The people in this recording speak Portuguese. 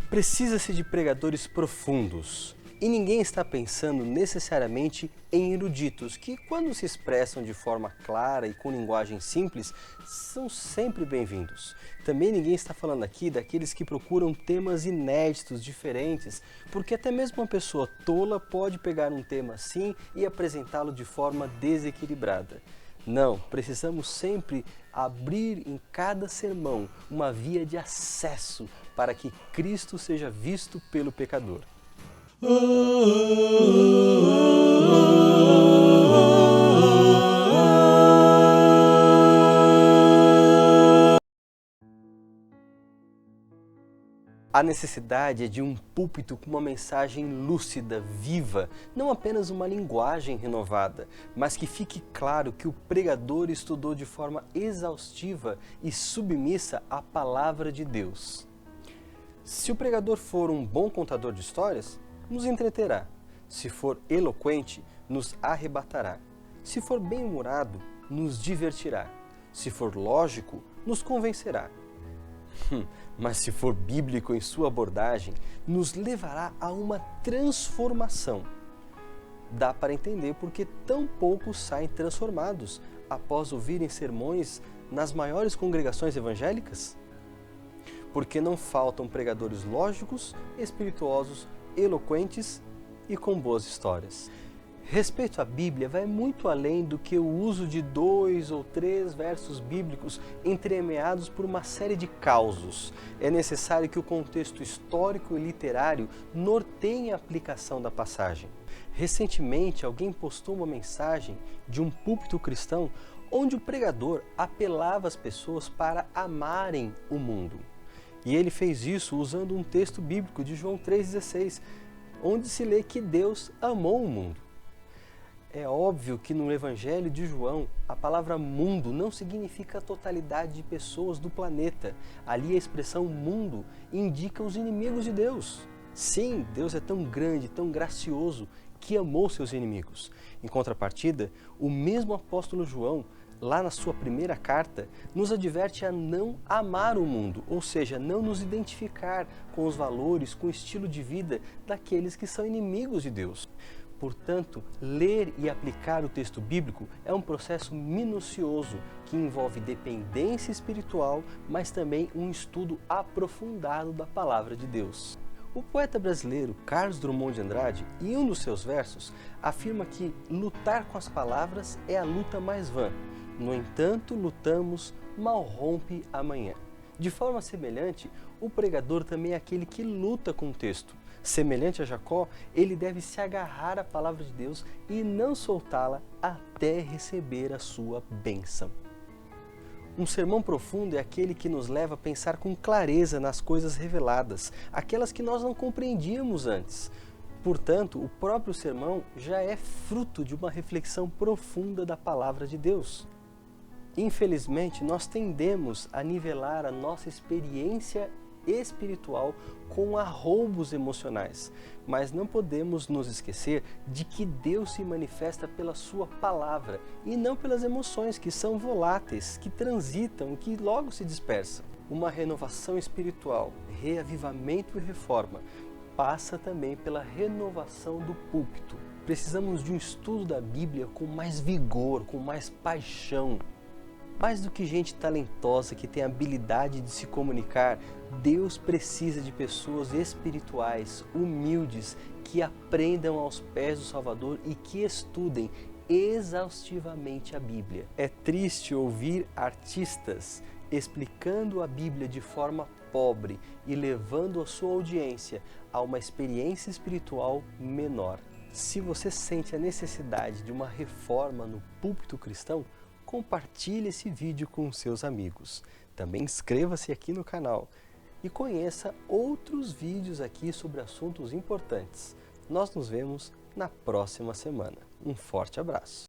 Precisa-se de pregadores profundos. E ninguém está pensando necessariamente em eruditos, que quando se expressam de forma clara e com linguagem simples, são sempre bem-vindos. Também ninguém está falando aqui daqueles que procuram temas inéditos, diferentes, porque até mesmo uma pessoa tola pode pegar um tema assim e apresentá-lo de forma desequilibrada. Não, precisamos sempre abrir em cada sermão uma via de acesso para que Cristo seja visto pelo pecador. A necessidade é de um púlpito com uma mensagem lúcida, viva, não apenas uma linguagem renovada, mas que fique claro que o pregador estudou de forma exaustiva e submissa à palavra de Deus. Se o pregador for um bom contador de histórias, nos entreterá. Se for eloquente, nos arrebatará. Se for bem-humorado, nos divertirá. Se for lógico, nos convencerá. Mas se for bíblico em sua abordagem, nos levará a uma transformação. Dá para entender porque tão poucos saem transformados após ouvirem sermões nas maiores congregações evangélicas? Porque não faltam pregadores lógicos, espirituosos, eloquentes e com boas histórias. Respeito à Bíblia vai muito além do que o uso de 2 ou 3 versos bíblicos entremeados por uma série de causos. É necessário que o contexto histórico e literário norteie a aplicação da passagem. Recentemente, alguém postou uma mensagem de um púlpito cristão onde o pregador apelava as pessoas para amarem o mundo. E ele fez isso usando um texto bíblico de João 3,16, onde se lê que Deus amou o mundo. É óbvio que no Evangelho de João, a palavra mundo não significa a totalidade de pessoas do planeta. Ali a expressão mundo indica os inimigos de Deus. Sim, Deus é tão grande, tão gracioso, que amou seus inimigos. Em contrapartida, o mesmo apóstolo João, lá na sua primeira carta, nos adverte a não amar o mundo, ou seja, não nos identificar com os valores, com o estilo de vida daqueles que são inimigos de Deus. Portanto, ler e aplicar o texto bíblico é um processo minucioso que envolve dependência espiritual, mas também um estudo aprofundado da palavra de Deus. O poeta brasileiro Carlos Drummond de Andrade, em um dos seus versos, afirma que lutar com as palavras é a luta mais vã. No entanto, lutamos, mal rompe amanhã. De forma semelhante, o pregador também é aquele que luta com o texto. Semelhante a Jacó, ele deve se agarrar à palavra de Deus e não soltá-la até receber a sua bênção. Um sermão profundo é aquele que nos leva a pensar com clareza nas coisas reveladas, aquelas que nós não compreendíamos antes. Portanto, o próprio sermão já é fruto de uma reflexão profunda da palavra de Deus. Infelizmente, nós tendemos a nivelar a nossa experiência espiritual com arroubos emocionais, mas não podemos nos esquecer de que Deus se manifesta pela sua palavra e não pelas emoções que são voláteis, que transitam e que logo se dispersam. Uma renovação espiritual, reavivamento e reforma passa também pela renovação do púlpito. Precisamos de um estudo da Bíblia com mais vigor, com mais paixão. Mais do que gente talentosa que tem a habilidade de se comunicar, Deus precisa de pessoas espirituais, humildes, que aprendam aos pés do Salvador e que estudem exaustivamente a Bíblia. É triste ouvir artistas explicando a Bíblia de forma pobre e levando a sua audiência a uma experiência espiritual menor. Se você sente a necessidade de uma reforma no púlpito cristão, compartilhe esse vídeo com seus amigos. Também inscreva-se aqui no canal e conheça outros vídeos aqui sobre assuntos importantes. Nós nos vemos na próxima semana. Um forte abraço!